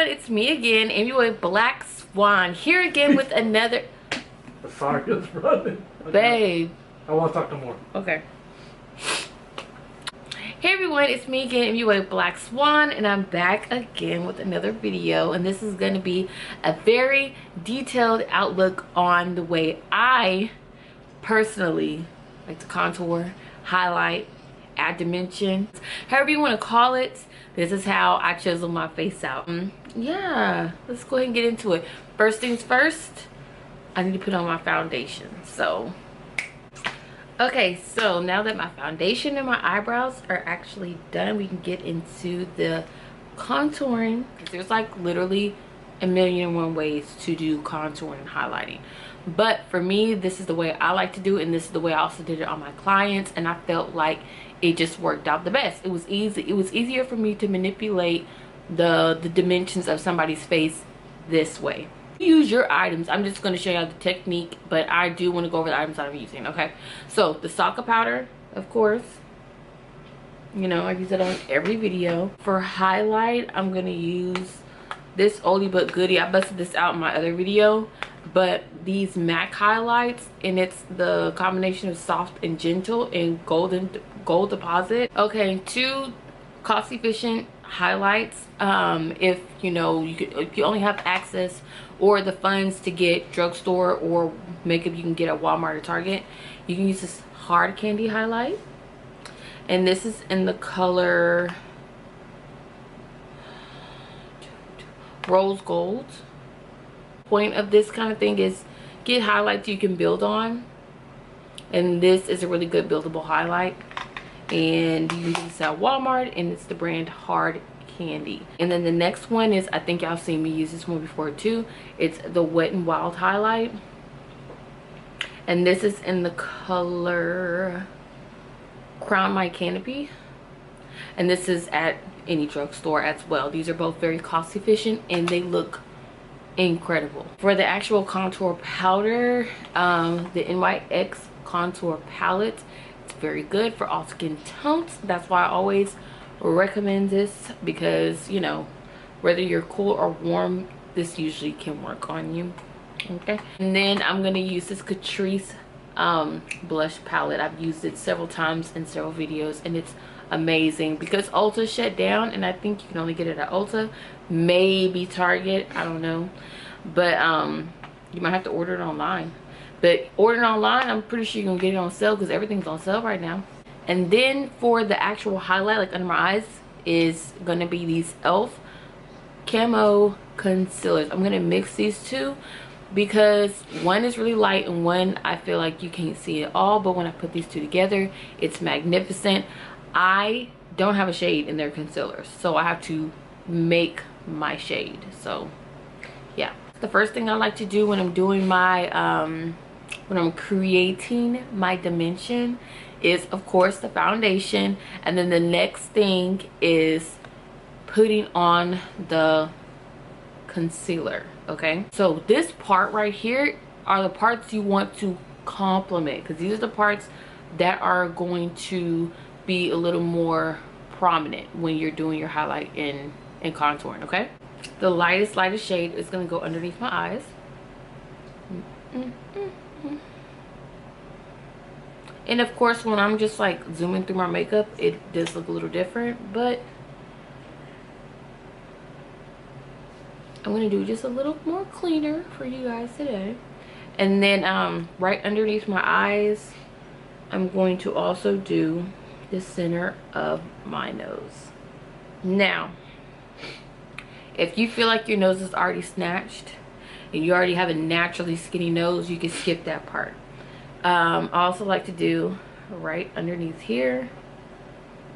everyone, it's me again, Amy with Black Swan, here again with another... Sorry, it's running. Babe. I want to talk no more. Okay. Hey everyone, it's me again, Amy with Black Swan, and I'm back again with another video, and this is going to be a very detailed outlook on the way I personally like to contour, highlight, add dimension, however you want to call it. This is how I chisel my face out. Yeah, let's go ahead and get into it. First things first, I need to put on my foundation. Okay, so now that my foundation and my eyebrows are actually done, we can get into the contouring. There's like literally a million and one ways to do contouring and highlighting, but for me, this is the way I like to do it, and this is the way I also did it on my clients, and I felt like it just worked out the best. It was easy. It was easier for me to manipulate the dimensions of somebody's face this way. Use your items. I'm just going to show you the technique, but I do want to go over the items that I'm using. Okay, so the Sacha powder, of course, you know I use it on every video. For highlight, I'm going to use this oldie but goodie. I busted this out in my other video, but these MAC highlights, and it's the combination of soft and gentle and gold deposit. Okay, two cost efficient highlights. If you know, if you only have access or the funds to get drugstore or makeup you can get at Walmart or Target, you can use this HARDCANDY highlight, and this is in the color rose gold. Point of this kind of thing is get highlights you can build on, and this is a really good buildable highlight, and you can get this at Walmart, and it's the brand HARDCANDY. And then the next one is, I think y'all seen me use this one before too, it's the Wet n Wild highlight, and this is in the color Crown My Canopy, and this is at any drugstore as well. These are both very cost efficient and they look incredible. For the actual contour powder, the NYX contour palette, it's very good for all skin tones. That's why I always recommend this, because you know, whether you're cool or warm, this usually can work on you. Okay, and then I'm gonna use this Catrice blush palette. I've used it several times in several videos, and it's amazing because Ulta shut down, and I think you can only get it at Ulta, maybe Target, I don't know, but you might have to order it online. But ordering online, I'm pretty sure you're gonna get it on sale because everything's on sale right now. And then for the actual highlight, like under my eyes, is gonna be these e.l.f. camo concealers. I'm gonna mix these two because one is really light and one I feel like you can't see it all, but when I put these two together, it's magnificent. I don't have a shade in their concealers, so I have to make my shade. So yeah, the first thing I like to do when I'm doing my when I'm creating my dimension is of course the foundation, and then the next thing is putting on the concealer. Okay, so this part right here are the parts you want to complement, because these are the parts that are going to be a little more prominent when you're doing your highlight and contouring. Okay, the lightest shade is going to go underneath my eyes. And of course, when I'm just like zooming through my makeup, it does look a little different, but I'm going to do just a little more cleaner for you guys today. And then right underneath my eyes, I'm going to also do the center of my nose. Now, if you feel like your nose is already snatched and you already have a naturally skinny nose, you can skip that part. I also like to do right underneath here,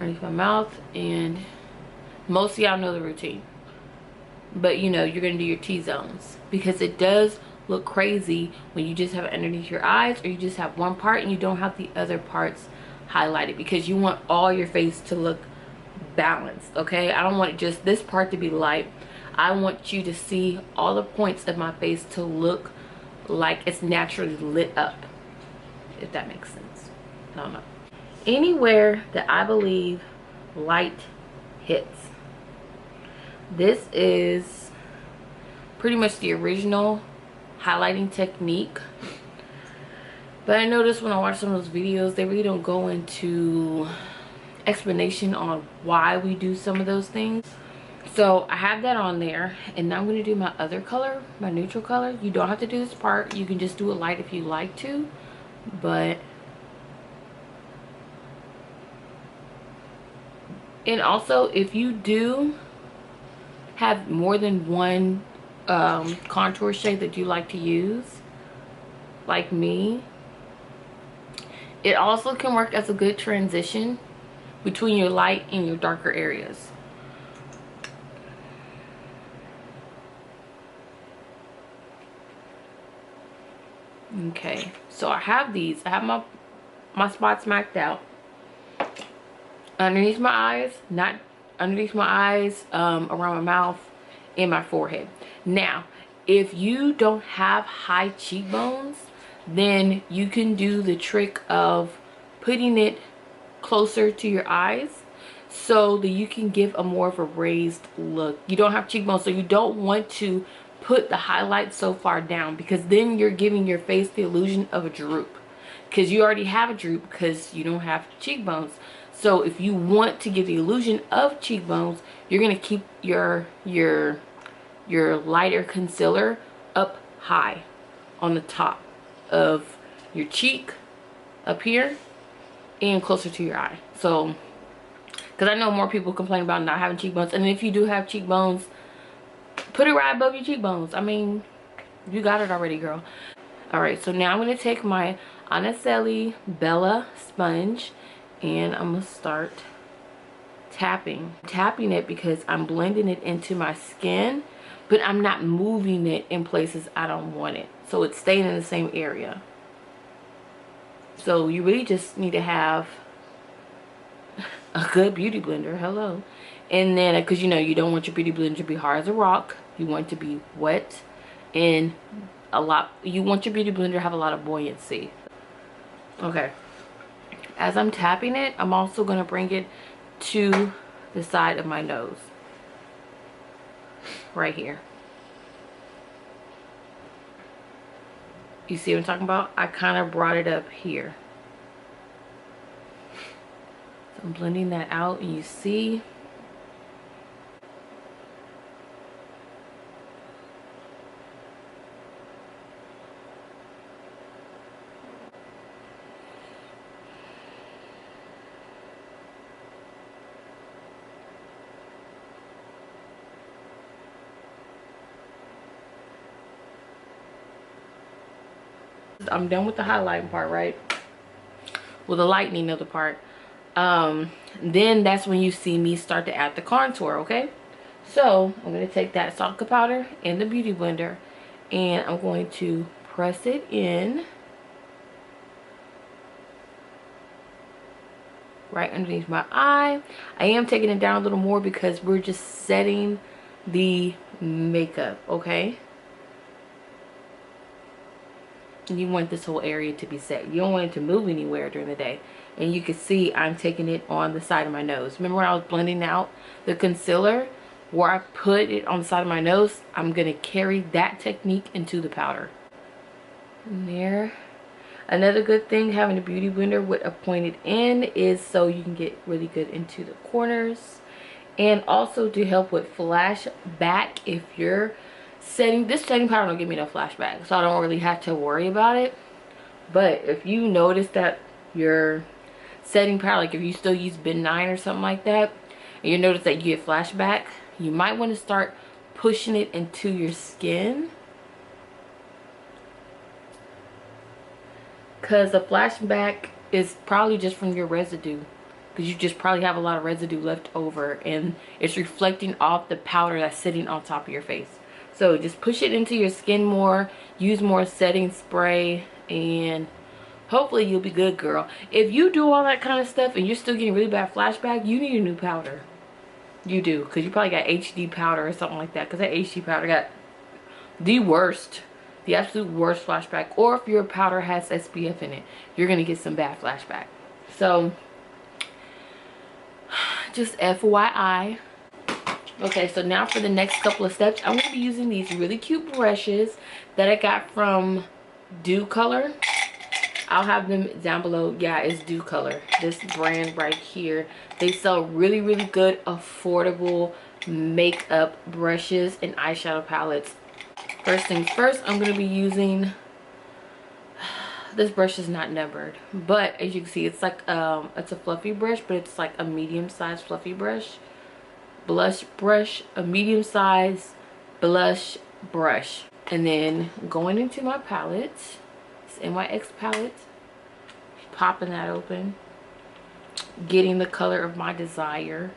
underneath my mouth, and most of y'all know the routine, but you know you're gonna do your T-zones, because it does look crazy when you just have it underneath your eyes, or you just have one part and you don't have the other parts highlighted, because you want all your face to look balanced. Okay, I don't want just this part to be light. I want you to see all the points of my face to look like it's naturally lit up, if that makes sense. I don't know. Anywhere that I believe light hits, this is pretty much the original highlighting technique. But I noticed when I watch some of those videos, they really don't go into explanation on why we do some of those things. So I have that on there, and now I'm going to do my other color, my neutral color. You don't have to do this part. You can just do it light if you like to, but and also if you do have more than one contour shade that you like to use, like me, it also can work as a good transition between your light and your darker areas. Okay, so I have these. I have my spots smacked out underneath my eyes, not underneath my eyes, around my mouth and my forehead. Now, if you don't have high cheekbones, then you can do the trick of putting it closer to your eyes so that you can give a more of a raised look. You don't have cheekbones, so you don't want to put the highlight so far down, because then you're giving your face the illusion of a droop, because you already have a droop because you don't have cheekbones. So if you want to give the illusion of cheekbones, you're going to keep your lighter concealer up high on the top of your cheek, up here, and closer to your eye. So because I know more people complain about not having cheekbones, and if you do have cheekbones, put it right above your cheekbones. I mean, you got it already, girl. All right, so now I'm going to take my Anaselli Bella sponge, and I'm going to start tapping it because I'm blending it into my skin, but I'm not moving it in places I don't want it, so it's staying in the same area. So you really just need to have a good beauty blender. Hello. And then, because you know, you don't want your beauty blender to be hard as a rock. You want it to be wet and you want your beauty blender to have a lot of buoyancy. Okay, as I'm tapping it, I'm also going to bring it to the side of my nose, right here. You see what I'm talking about? I kind of brought it up here. So I'm blending that out, and you see I'm done with the highlighting part, right? Well, the lightening of the part. Then that's when you see me start to add the contour, okay? So I'm going to take that Sacha powder in the beauty blender, and I'm going to press it in right underneath my eye. I am taking it down a little more because we're just setting the makeup, okay? You want this whole area to be set. You don't want it to move anywhere during the day. And you can see I'm taking it on the side of my nose. Remember when I was blending out the concealer, where I put it on the side of my nose? I'm going to carry that technique into the powder. And there. Another good thing having a beauty blender with a pointed end is so you can get really good into the corners. And also to help with flashback. If you're this setting powder don't give me no flashback, so I don't really have to worry about it. But if you notice that your setting powder, like if you still use Ben 9 or something like that, and you notice that you get flashback, you might want to start pushing it into your skin, because the flashback is probably just from your residue, because you just probably have a lot of residue left over, and it's reflecting off the powder that's sitting on top of your face. So just push it into your skin more, use more setting spray, and hopefully you'll be good, girl. If you do all that kind of stuff and you're still getting really bad flashback, you need a new powder. You do, because you probably got HD powder or something like that, because that HD powder got the worst, the absolute worst flashback. Or if your powder has SPF in it, you're going to get some bad flashback. So just FYI. Okay, so now for the next couple of steps, I'm going to be using these really cute brushes that I got from Do Color. I'll have them down below. Yeah, it's Do Color. This brand right here. They sell really, really good, affordable makeup brushes and eyeshadow palettes. First things first, I'm going to be using... This brush is not numbered, but as you can see, it's like it's a fluffy brush, but it's like a medium-sized fluffy brush. Blush brush, a medium-sized blush brush. And then going into my palette, it's NYX palette, popping that open, getting the color of my desire,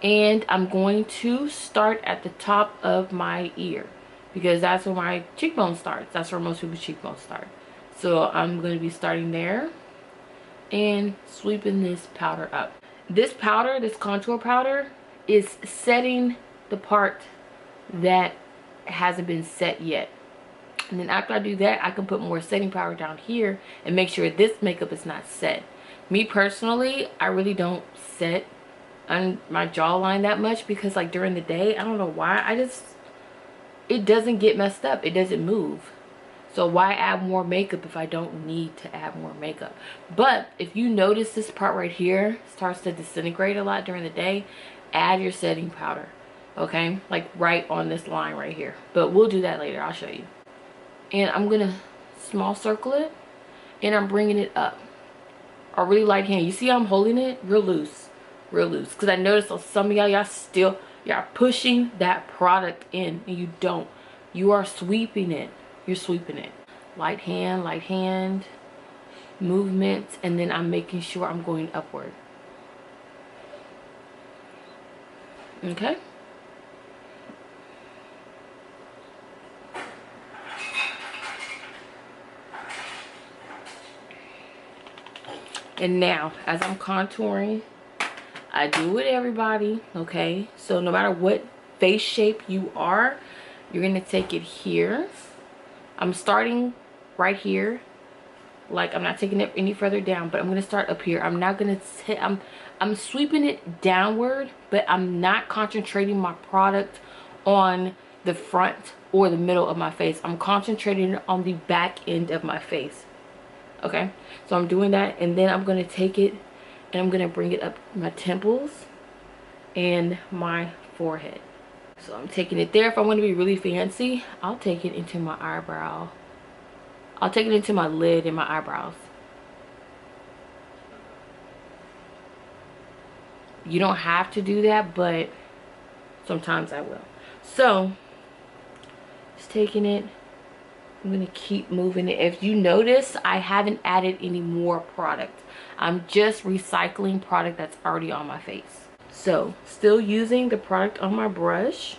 and I'm going to start at the top of my ear because that's where my cheekbone starts. That's where most people's cheekbones start. So I'm going to be starting there and sweeping this powder up. This powder, this contour powder, is setting the part that hasn't been set yet. And then after I do that, I can put more setting powder down here and make sure this makeup is not set. Me personally, I really don't set on my jawline that much because like during the day, I don't know why, it doesn't get messed up. It doesn't move. So why add more makeup if I don't need to add more makeup? But if you notice this part right here starts to disintegrate a lot during the day, add your setting powder. Okay? Like right on this line right here. But we'll do that later. I'll show you. And I'm going to small circle it. And I'm bringing it up. A really light hand. You see I'm holding it real loose. Real loose. Because I noticed some of y'all y'all pushing that product in. And you don't. You are sweeping it. You're sweeping it. Light hand movements, and then I'm making sure I'm going upward. Okay? And now, as I'm contouring, I do with everybody, okay? So no matter what face shape you are, you're gonna take it here. I'm starting right here, like I'm not taking it any further down, but I'm gonna start up here. I'm not gonna I'm sweeping it downward, but I'm not concentrating my product on the front or the middle of my face. I'm concentrating on the back end of my face. Okay, so I'm doing that, and then I'm gonna take it and I'm gonna bring it up my temples and my forehead. So I'm taking it there. If I want to be really fancy, I'll take it into my eyebrow. I'll take it into my lid and my eyebrows. You don't have to do that, but sometimes I will. So, just taking it. I'm going to keep moving it. If you notice, I haven't added any more product. I'm just recycling product that's already on my face. So, still using the product on my brush.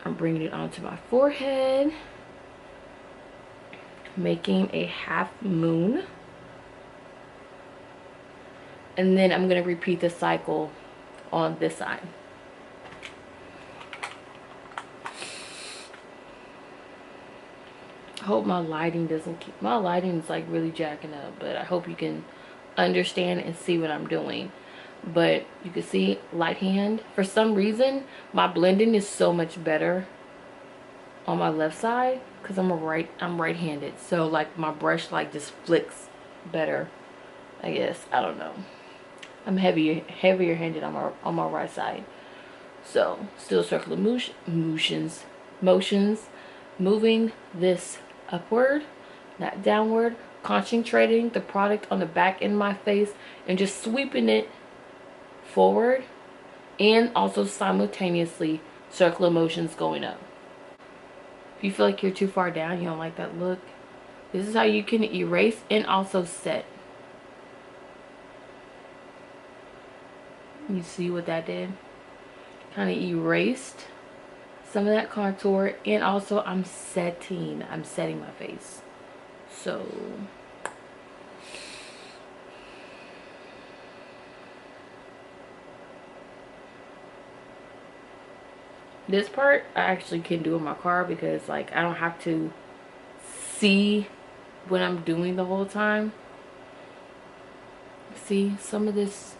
I'm bringing it onto my forehead. Making a half moon. And then I'm going to repeat the cycle on this side. I hope my lighting doesn't keep... My lighting is like really jacking up, but I hope you can understand and see what I'm doing. But you can see light hand. For some reason, my blending is so much better on my left side because I'm right-handed. So like my brush like just flicks better, I guess. I don't know. I'm heavier handed on my right side. So still circular motions, moving this upward, not downward, concentrating the product on the back end of my face and just sweeping it forward, and also simultaneously circular motions going up. If you feel like you're too far down, you don't like that look, this is how you can erase and also set. You see what that did? Kind of erased some of that contour, and also I'm setting my face. So this part I actually can do in my car because like I don't have to see what I'm doing the whole time. See, some of this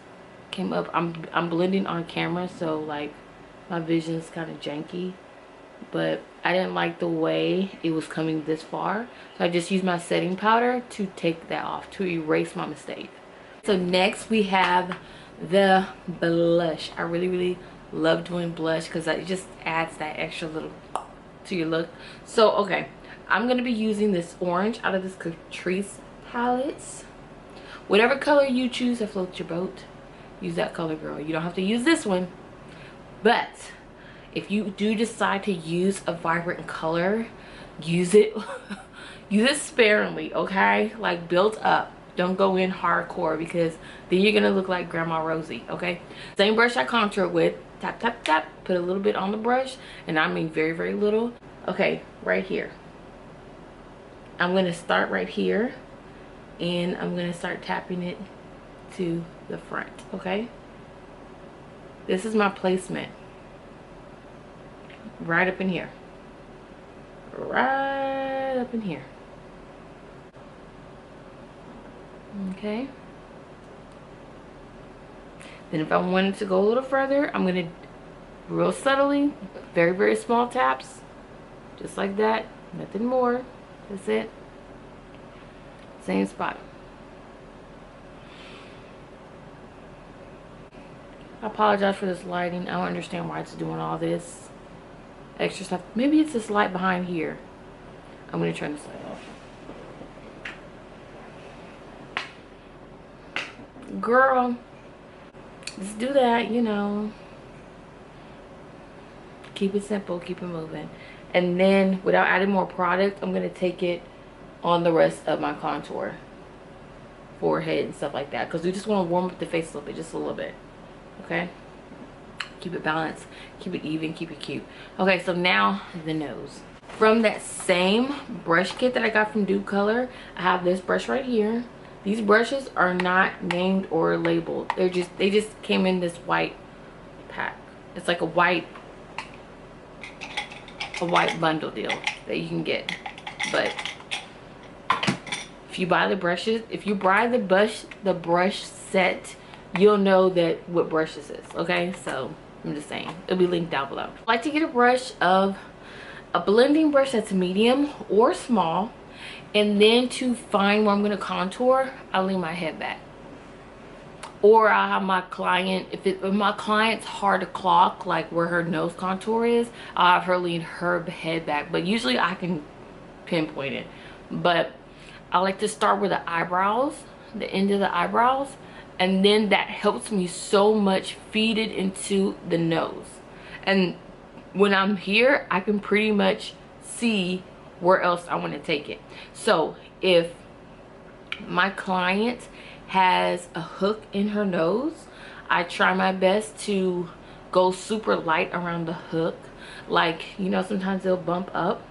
came up. I'm blending on camera, so like my vision's kind of janky, but I didn't like the way it was coming this far, so I just used my setting powder to take that off, to erase my mistake. So next we have the blush. I really love doing blush because it just adds that extra little to your look. So okay, I'm gonna be using this orange out of this Catrice palette. Whatever color you choose that floats your boat, use that color, girl. You don't have to use this one, but if you do decide to use a vibrant color, use it use it sparingly, okay? Like, build up. Don't go in hardcore, because then you're gonna look like Grandma Rosie, okay? Same brush I contour with, tap tap tap, put a little bit on the brush, and I mean very little. Okay, right here, I'm gonna start right here, and I'm gonna start tapping it to the front. Okay, this is my placement, right up in here, right up in here. Okay, then if I wanted to go a little further, I'm gonna real subtly, very small taps, just like that, nothing more. That's it. Same spot. I apologize for this lighting. I don't understand why it's doing all this extra stuff. Maybe it's this light behind here. I'm gonna turn this light off. Girl, just do that, you know. Keep it simple, keep it moving. And then without adding more product, I'm gonna take it on the rest of my contour, forehead and stuff like that, because we just want to warm up the face a little bit, just a little bit. Okay, keep it balanced, keep it even, keep it cute. Okay, so now the nose. From that same brush kit that I got from Dude Color, I have this brush right here. These brushes are not named or labeled. They just came in this white pack. It's like a white bundle deal that you can get. But if you buy the brushes, if you buy the brush set, you'll know that what brush this is. Okay, so I'm just saying, it'll be linked down below. I like to get a blending brush that's medium or small, and then to find where I'm going to contour, I lean my head back. Or I'll have my client, if my client's hard to clock, like where her nose contour is, I'll have her lean her head back. But usually I can pinpoint it. But I like to start with the eyebrows, the end of the eyebrows, and then that helps me so much feed it into the nose. And when I'm here, I can pretty much see where else I want to take it. So if my client has a hook in her nose, I try my best to go super light around the hook. Like, you know, sometimes they'll bump up.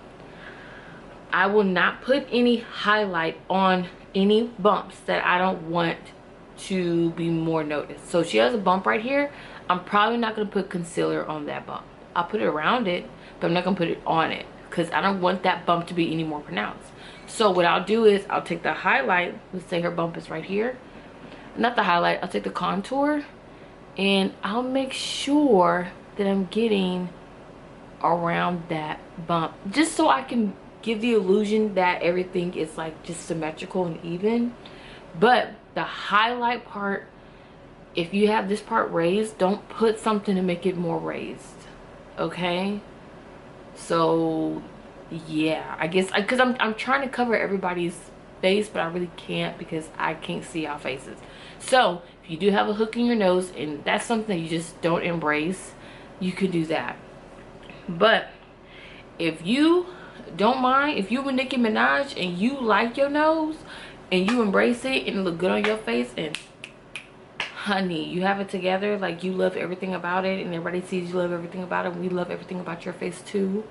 I will not put any highlight on any bumps that I don't want to be more noticed. So she has a bump right here. I'm probably not going to put concealer on that bump. I'll put it around it, but I'm not going to put it on it, because I don't want that bump to be any more pronounced. So what I'll do is I'll take the highlight, let's say her bump is right here, not the highlight, I'll take the contour, and I'll make sure that I'm getting around that bump, just so I can give the illusion that everything is like just symmetrical and even. But the highlight part, if you have this part raised, don't put something to make it more raised. Okay, so yeah, I guess because I'm trying to cover everybody's face, but I really can't because I can't see our faces. So if you do have a hook in your nose and that's something that you just don't embrace, you could do that. But if you don't mind, if you were Nicki Minaj and you like your nose and you embrace it and it look good on your face, and honey, you have it together, like you love everything about it and everybody sees you love everything about it, and we love everything about your face too,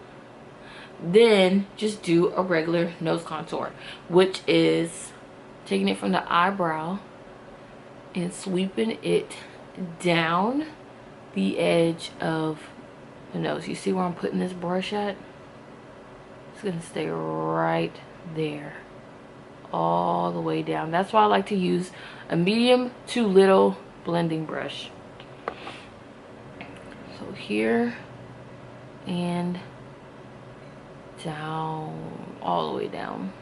then just do a regular nose contour, which is taking it from the eyebrow and sweeping it down the edge of the nose. You see where I'm putting this brush at? It's gonna stay right there all the way down. That's why I like to use a medium to little blending brush. So here and down, all the way down.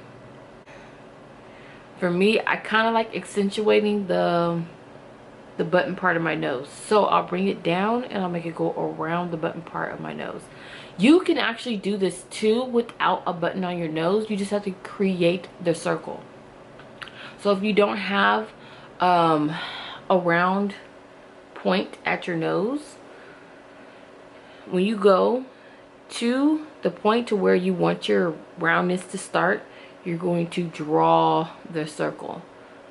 For me, I kind of like accentuating the button part of my nose, so I'll bring it down and I'll make it go around the button part of my nose. You can actually do this too without a button on your nose. You just have to create the circle. So if you don't have a round point at your nose, when you go to the point to where you want your roundness to start, you're going to draw the circle.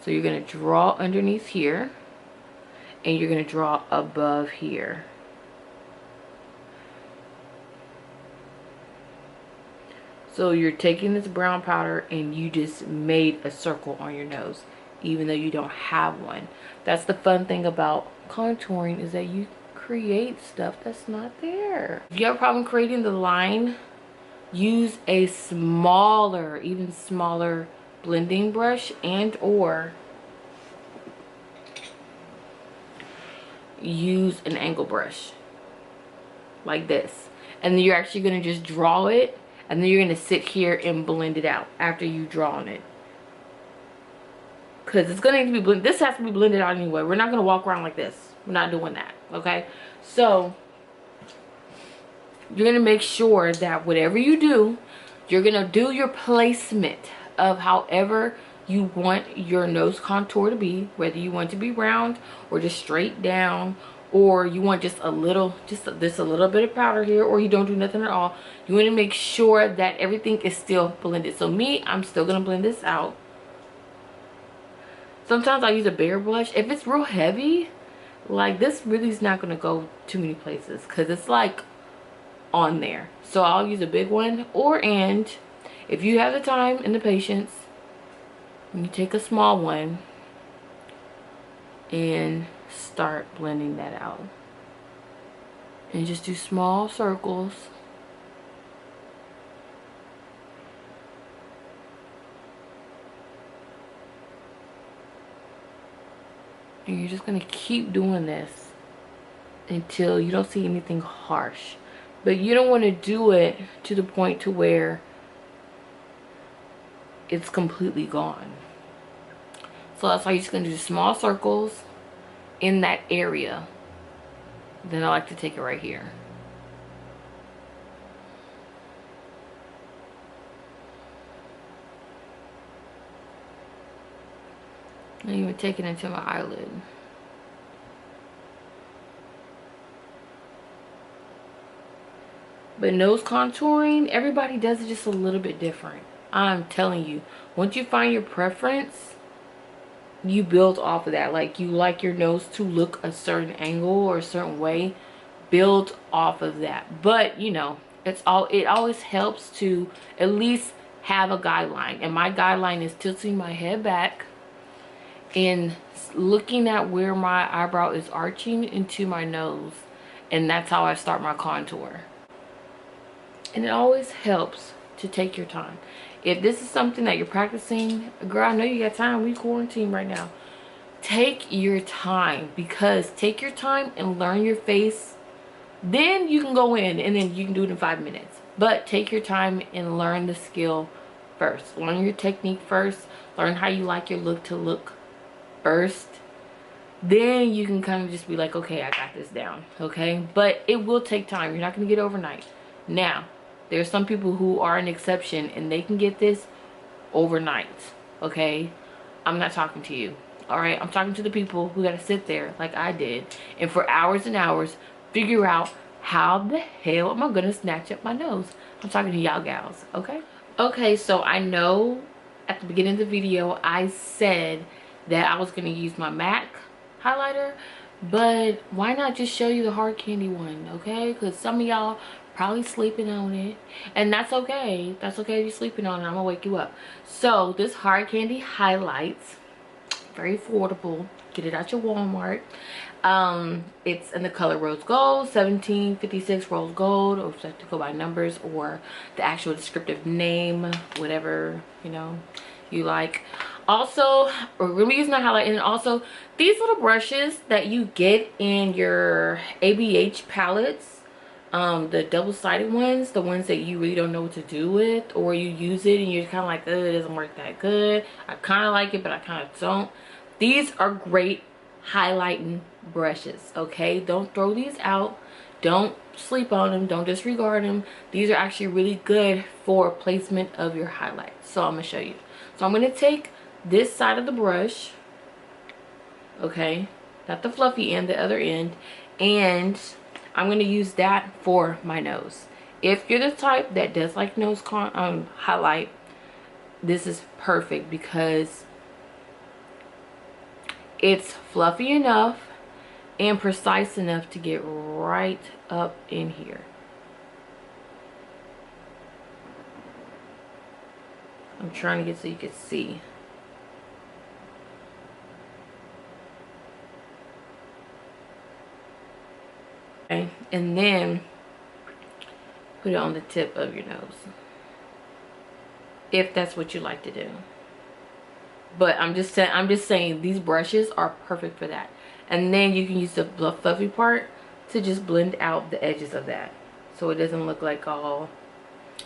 So you're going to draw underneath here and you're going to draw above here. So you're taking this brown powder and you just made a circle on your nose, even though you don't have one. That's the fun thing about contouring, is that you create stuff that's not there. If you have a problem creating the line, use a smaller, even smaller blending brush, and or use an angle brush like this. And then you're actually going to just draw it, and then you're going to sit here and blend it out after you've drawn it. Because it's going to need to be blended. This has to be blended out anyway. We're not going to walk around like this. We're not doing that. Okay? So, you're going to make sure that whatever you do, you're going to do your placement of however you want your nose contour to be. Whether you want it to be round or just straight down, or you want just a little, just a little bit of powder here, or you don't do nothing at all. You want to make sure that everything is still blended. So me, I'm still going to blend this out. Sometimes I use a bigger blush. If it's real heavy, like this really is not going to go too many places because it's like on there. So I'll use a big one, and if you have the time and the patience, you take a small one and start blending that out. And just do small circles. And you're just going to keep doing this until you don't see anything harsh. But you don't want to do it to the point to where it's completely gone. So that's why you're just going to do small circles in that area. Then I like to take it right here. And even take it into my eyelid. But nose contouring, everybody does it just a little bit different. I'm telling you, once you find your preference, you build off of that. Like, you like your nose to look a certain angle or a certain way, build off of that. But you know, it always helps to at least have a guideline. And my guideline is tilting my head back and looking at where my eyebrow is arching into my nose, and that's how I start my contour. And it always helps to take your time. If this is something that you're practicing, girl, I know you got time. We quarantine right now. Take your time, because take your time and learn your face. Then you can go in and then you can do it in 5 minutes. But take your time and learn the skill first. Learn your technique first. Learn how you like your look to look first. Then you can kind of just be like, okay, I got this down. Okay? But it will take time. You're not going to get it overnight. Now, there's some people who are an exception and they can get this overnight. Okay? I'm not talking to you. Alright? I'm talking to the people who got to sit there like I did and for hours and hours figure out how the hell am I going to snatch up my nose. I'm talking to y'all gals. Okay? Okay, so I know at the beginning of the video I said that I was going to use my MAC highlighter, but why not just show you the Hard Candy one, okay? Because some of y'all probably sleeping on it, and that's okay. That's okay if you're sleeping on it. I'm gonna wake you up. So this Hard Candy highlights, very affordable. Get it at your Walmart. It's in the color rose gold, 1756 rose gold, or if you have to go by numbers or the actual descriptive name, whatever you know you like. Also, we're gonna be using the highlight, and also these little brushes that you get in your ABH palettes, the double-sided ones, the ones that you really don't know what to do with, or you use it and you're kind of like, it doesn't work that good. I kind of like it, but I kind of don't. These are great highlighting brushes, okay? Don't throw these out. Don't sleep on them. Don't disregard them. These are actually really good for placement of your highlights. So I'm gonna show you. So I'm gonna take this side of the brush, okay, not the fluffy end, the other end, and I'm going to use that for my nose. If you're the type that does like nose highlight, this is perfect because it's fluffy enough and precise enough to get right up in here. I'm trying to get so you can see. Okay, and then put it on the tip of your nose, if that's what you like to do. But I'm just saying these brushes are perfect for that. And then you can use the fluffy part to just blend out the edges of that, so it doesn't look like all.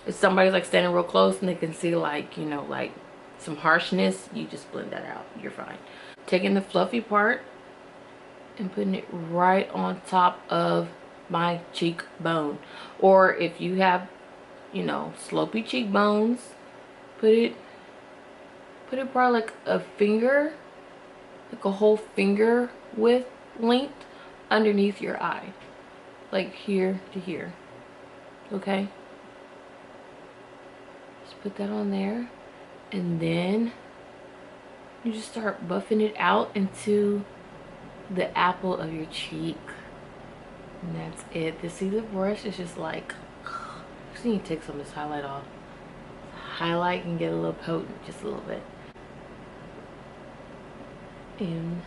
If somebody's like standing real close and they can see, like, you know, like some harshness, you just blend that out. You're fine. Taking the fluffy part and putting it right on top of my cheekbone, or if you have, you know, slopey cheekbones, put it probably like a finger, like a whole finger width length underneath your eye, like here to here. Okay, just put that on there, and then you just start buffing it out into the apple of your cheek, and that's it. To see the brush is just like, just need to take some of this highlight off. Highlight can get a little potent, just a little bit. And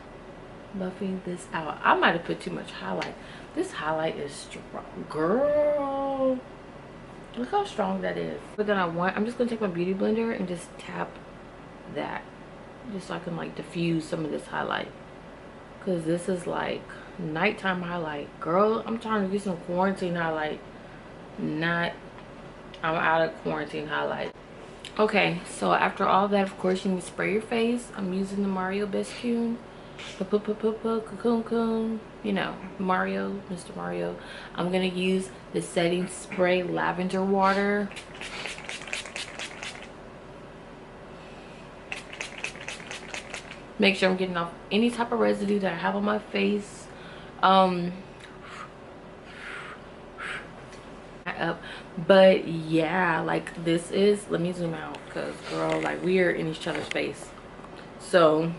buffing this out. I might have put too much highlight. This highlight is strong, girl. Look how strong that is. But then I'm just gonna take my beauty blender and just tap that, just so I can like diffuse some of this highlight, because this is like nighttime highlight. Girl, I'm trying to get some quarantine highlight. I'm out of quarantine highlight. Okay, so after all that, of course, you need to spray your face. I'm using the Badescu, cocoon, you know, Mario, Mr. Mario. I'm gonna use the setting spray lavender water. Make sure I'm getting off any type of residue that I have on my face. Up, but yeah, like this is, let me zoom out, because girl, like we are in each other's face. So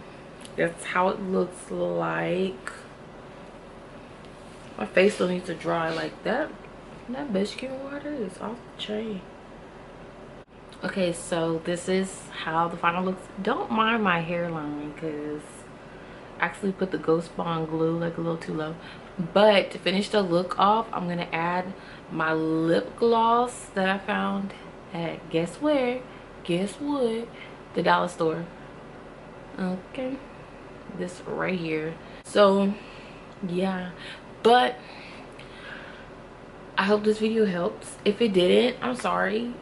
that's how it looks like. My face still needs to dry. Like that Badescu water is off the chain. Okay, so this is how the final looks. Don't mind my hairline, because I actually put the Ghost Bond glue like a little too low. But to finish the look off, I'm gonna add my lip gloss that I found at, guess where? Guess what? The dollar store. Okay, this right here. So yeah, but I hope this video helps. If it didn't, I'm sorry.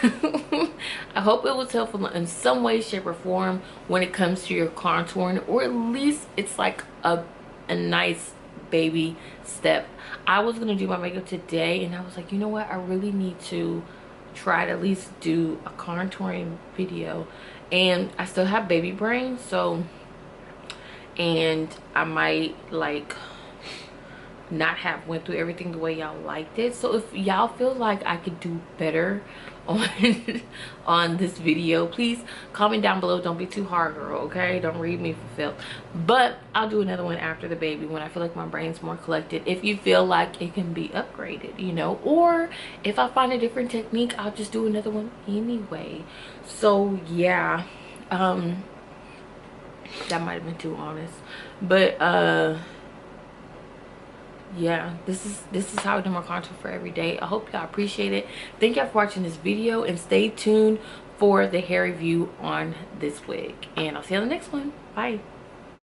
I hope it was helpful in some way, shape, or form when it comes to your contouring, or at least it's like a nice baby step. I was gonna do my makeup today, and I was like, you know what, I really need to try to at least do a contouring video, and I still have baby brain, so, and I might like not have went through everything the way y'all liked it. So if y'all feel like I could do better on on this video, please comment down below. Don't be too hard, girl, okay? Don't read me for filth. But I'll do another one after the baby, when I feel like my brain's more collected, if you feel like it can be upgraded, you know, or if I find a different technique, I'll just do another one anyway. So yeah, that might have been too honest, but yeah, this is how I do my content for every day. I hope y'all appreciate it. Thank y'all for watching this video, and stay tuned for the hair review on this wig. And I'll see you on the next one. Bye.